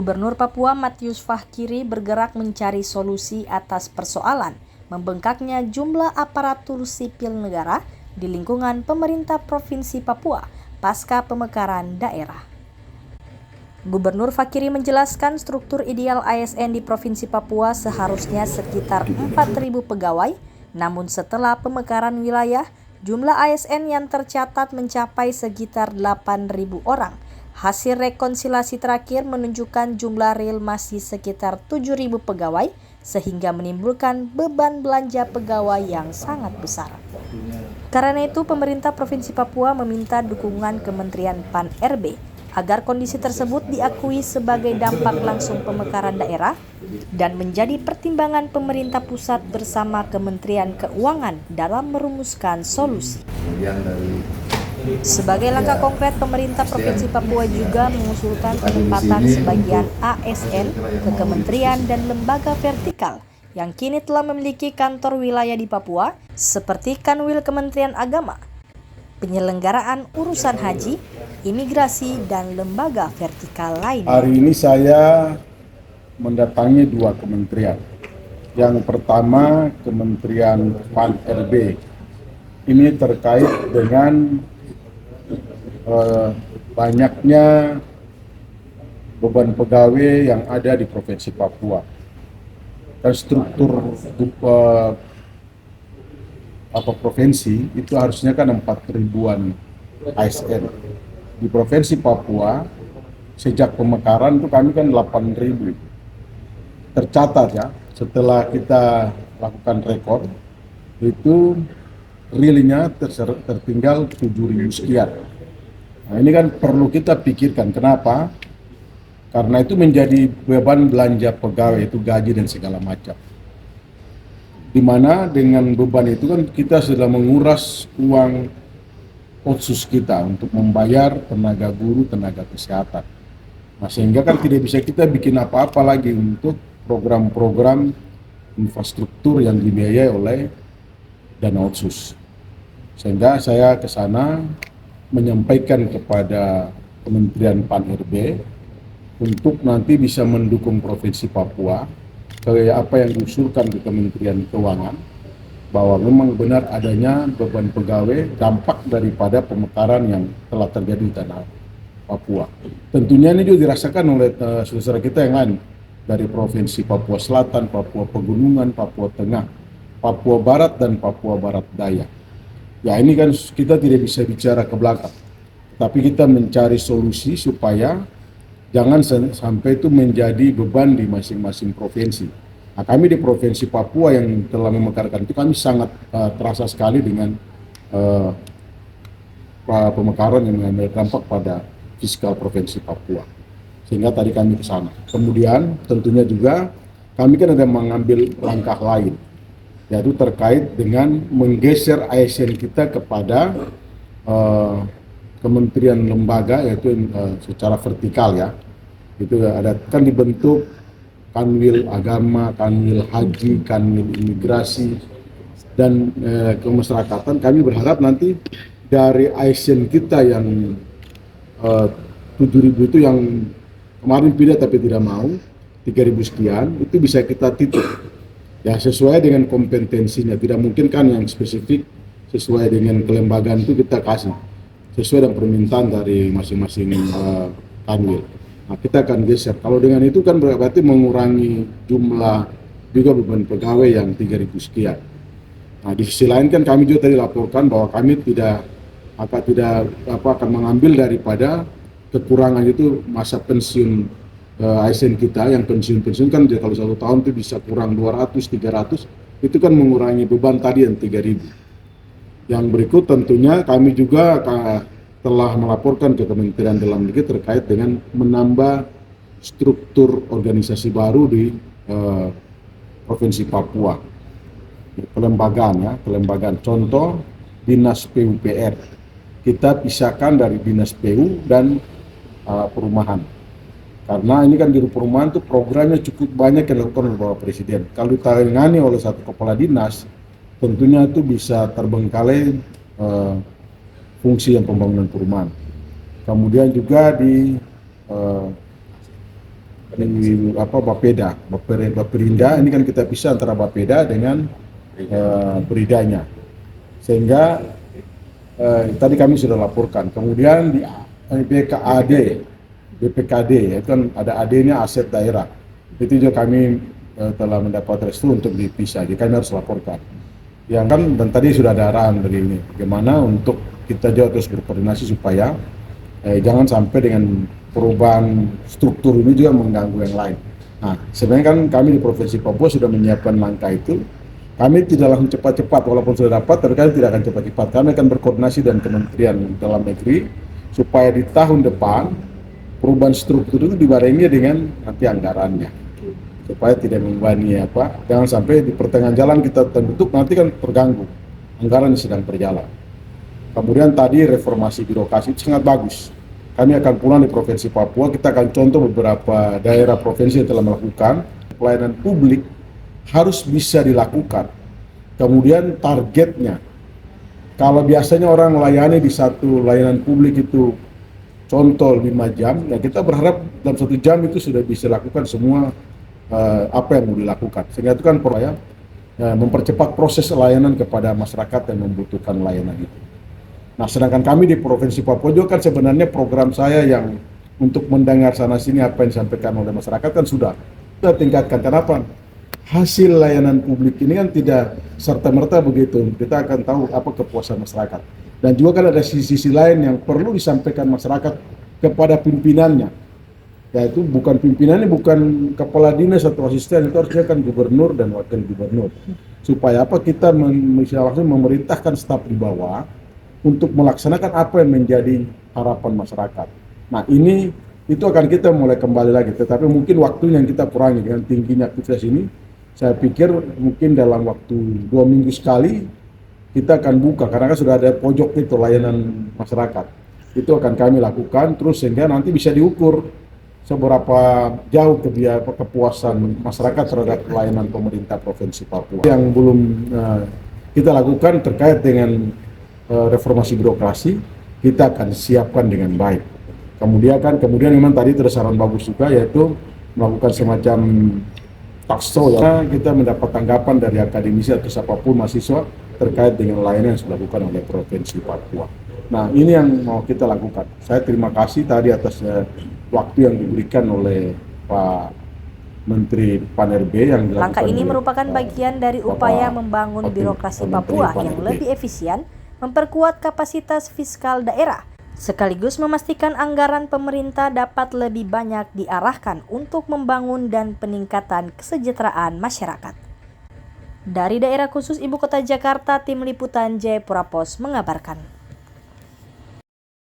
Gubernur Papua Matius Fahkiri bergerak mencari solusi atas persoalan membengkaknya jumlah aparatur sipil negara di lingkungan pemerintah Provinsi Papua pasca pemekaran daerah. Gubernur Fahkiri menjelaskan struktur ideal ASN di Provinsi Papua seharusnya sekitar 4.000 pegawai, namun setelah pemekaran wilayah, jumlah ASN yang tercatat mencapai sekitar 8.000 orang. Hasil rekonsiliasi terakhir menunjukkan jumlah real masih sekitar 7.000 pegawai, sehingga menimbulkan beban belanja pegawai yang sangat besar. Karena itu, pemerintah Provinsi Papua meminta dukungan Kementerian Pan-RB agar kondisi tersebut diakui sebagai dampak langsung pemekaran daerah dan menjadi pertimbangan pemerintah pusat bersama Kementerian Keuangan dalam merumuskan solusi. Sebagai langkah konkret, pemerintah Provinsi Papua juga mengusulkan penempatan sebagian ASN ke kementerian dan lembaga vertikal yang kini telah memiliki kantor wilayah di Papua, seperti Kanwil Kementerian Agama, penyelenggaraan urusan haji, imigrasi, dan lembaga vertikal lainnya. Hari ini saya mendatangi 2 kementerian. Yang pertama, Kementerian Pan-RB. Ini terkait dengan banyaknya beban pegawai yang ada di Provinsi Papua. Dan struktur provinsi itu harusnya kan 4.000-an ASN. Di Provinsi Papua sejak pemekaran itu kami kan 8.000. Tercatat ya, setelah kita lakukan rekor itu realnya tertinggal 7.000 sekian. Nah, ini kan perlu kita pikirkan. Kenapa? Karena itu menjadi beban belanja pegawai, itu gaji dan segala macam. Dimana dengan beban itu kan kita sudah menguras uang otsus kita untuk membayar tenaga guru, tenaga kesehatan. Nah, sehingga kan tidak bisa kita bikin apa-apa lagi untuk program-program infrastruktur yang dibiayai oleh dana otsus. Sehingga saya ke sana menyampaikan kepada Kementerian Pan-RB untuk nanti bisa mendukung Provinsi Papua kayak apa yang diusulkan ke Kementerian Keuangan, bahwa memang benar adanya beban pegawai dampak daripada pemekaran yang telah terjadi di tanah Papua. Tentunya ini juga dirasakan oleh saudara kita yang lain dari Provinsi Papua Selatan, Papua Pegunungan, Papua Tengah, Papua Barat, dan Papua Barat Daya. Ya, ini kan kita tidak bisa bicara ke belakang, tapi kita mencari solusi supaya jangan sampai itu menjadi beban di masing-masing provinsi. Nah, kami di Provinsi Papua yang telah memekarkan itu kami sangat terasa sekali dengan pemekaran yang berdampak pada fiskal Provinsi Papua. Sehingga tadi kami ke sana. Kemudian tentunya juga kami kan ada mengambil langkah lain, yaitu terkait dengan menggeser ASN kita kepada kementerian lembaga, yaitu secara vertikal ya. Itu ada kan dibentuk Kanwil Agama, Kanwil Haji, Kanwil Imigrasi, dan kemasyarakatan. Kami berharap nanti dari ASN kita yang 7.000 itu yang kemarin pindah tapi tidak mau, 3.000 sekian, itu bisa kita titik. Ya, sesuai dengan kompetensinya. Tidak mungkin kan yang spesifik sesuai dengan kelembagaan itu kita kasih sesuai dengan permintaan dari masing-masing kanwil. Nah, kita akan geser. Kalau dengan itu kan berarti mengurangi jumlah juga beban pegawai yang 3.000 sekian. Nah, di sisi lain kan kami juga tadi laporkan bahwa kami tidak akan mengambil daripada kekurangan itu masa pensiun ASN kita, yang pensiun kan kalau 1 tahun itu bisa kurang 200-300, itu kan mengurangi beban tadi yang 3.000. Yang berikut tentunya kami juga telah melaporkan ke Kementerian Dalam Negeri terkait dengan menambah struktur organisasi baru di Provinsi Papua. Kelembagaan. Contoh, Dinas PUPR. Kita pisahkan dari Dinas PU dan perumahan. Karena ini kan di perumahan itu programnya cukup banyak yang dilakukan oleh Bapak Presiden. Kalau ditangani oleh satu kepala dinas, tentunya itu bisa terbengkalai fungsi yang pembangunan perumahan. Kemudian juga di Bapeda, Baperinda ini kan kita pisah antara Bapeda dengan Peridanya, sehingga tadi kami sudah laporkan. Kemudian di BPKD itu kan ada AD-nya aset daerah, itu juga kami telah mendapat restu untuk dipisah, jadi kami harus laporkan. Yang kan, dan tadi sudah ada arahan dari ini, bagaimana untuk kita juga terus berkoordinasi supaya jangan sampai dengan perubahan struktur ini juga mengganggu yang lain. Nah, sebenarnya kan kami di Provinsi Papua sudah menyiapkan langkah itu. Kami tidak langsung cepat-cepat, walaupun sudah dapat, tapi kami tidak akan cepat-cepat. Kami akan berkoordinasi dengan Kementerian Dalam Negeri supaya di tahun depan perubahan struktur itu dibarengi dengan nanti anggarannya, supaya tidak membebani jangan sampai di pertengahan jalan kita terbentuk nanti kan terganggu anggaran yang sedang berjalan. Kemudian tadi reformasi birokrasi itu sangat bagus. Kami akan pulang di Provinsi Papua, kita akan contoh beberapa daerah provinsi yang telah melakukan pelayanan publik harus bisa dilakukan. Kemudian targetnya, kalau biasanya orang melayani di satu layanan publik itu contoh 5 jam, ya kita berharap dalam 1 jam itu sudah bisa lakukan semua apa yang mau dilakukan. Sehingga itu kan mempercepat proses layanan kepada masyarakat yang membutuhkan layanan itu. Nah, sedangkan kami di Provinsi Papua juga kan sebenarnya program saya yang untuk mendengar sana sini apa yang disampaikan oleh masyarakat kan sudah kita tingkatkan. Kenapa? Hasil layanan publik ini kan tidak serta-merta begitu. Kita akan tahu apa kepuasan masyarakat. Dan juga kan ada sisi-sisi lain yang perlu disampaikan masyarakat kepada pimpinannya. Yaitu bukan pimpinannya, bukan kepala dinas atau asisten, itu harusnya kan gubernur dan wakil gubernur. Supaya kita memerintahkan staf di bawah untuk melaksanakan apa yang menjadi harapan masyarakat. Nah, itu akan kita mulai kembali lagi, tetapi mungkin waktunya yang kita kurangi dengan tingginya aktivitas ini. Saya pikir mungkin dalam waktu 2 minggu sekali kita akan buka, karena kan sudah ada pojok itu layanan masyarakat. Itu akan kami lakukan terus sehingga nanti bisa diukur seberapa jauh kepuasan masyarakat terhadap pelayanan pemerintah Provinsi Papua. Yang belum kita lakukan terkait dengan reformasi birokrasi, kita akan siapkan dengan baik. Kemudian memang tadi ada saran bagus juga, yaitu melakukan semacam talkshow ya. Kita mendapat tanggapan dari akademisi atau siapapun mahasiswa terkait dengan layanan yang sudah dilakukan oleh Provinsi Papua. Nah, ini yang mau kita lakukan. Saya terima kasih tadi atas waktu yang diberikan oleh Pak Menteri Pan-RB yang dilakukan. Langkah ini merupakan bagian dari upaya membangun birokrasi Papua yang lebih efisien, memperkuat kapasitas fiskal daerah, sekaligus memastikan anggaran pemerintah dapat lebih banyak diarahkan untuk membangun dan peningkatan kesejahteraan masyarakat. Dari Daerah Khusus Ibu Kota Jakarta, Tim Liputan Jayapura Pos mengabarkan.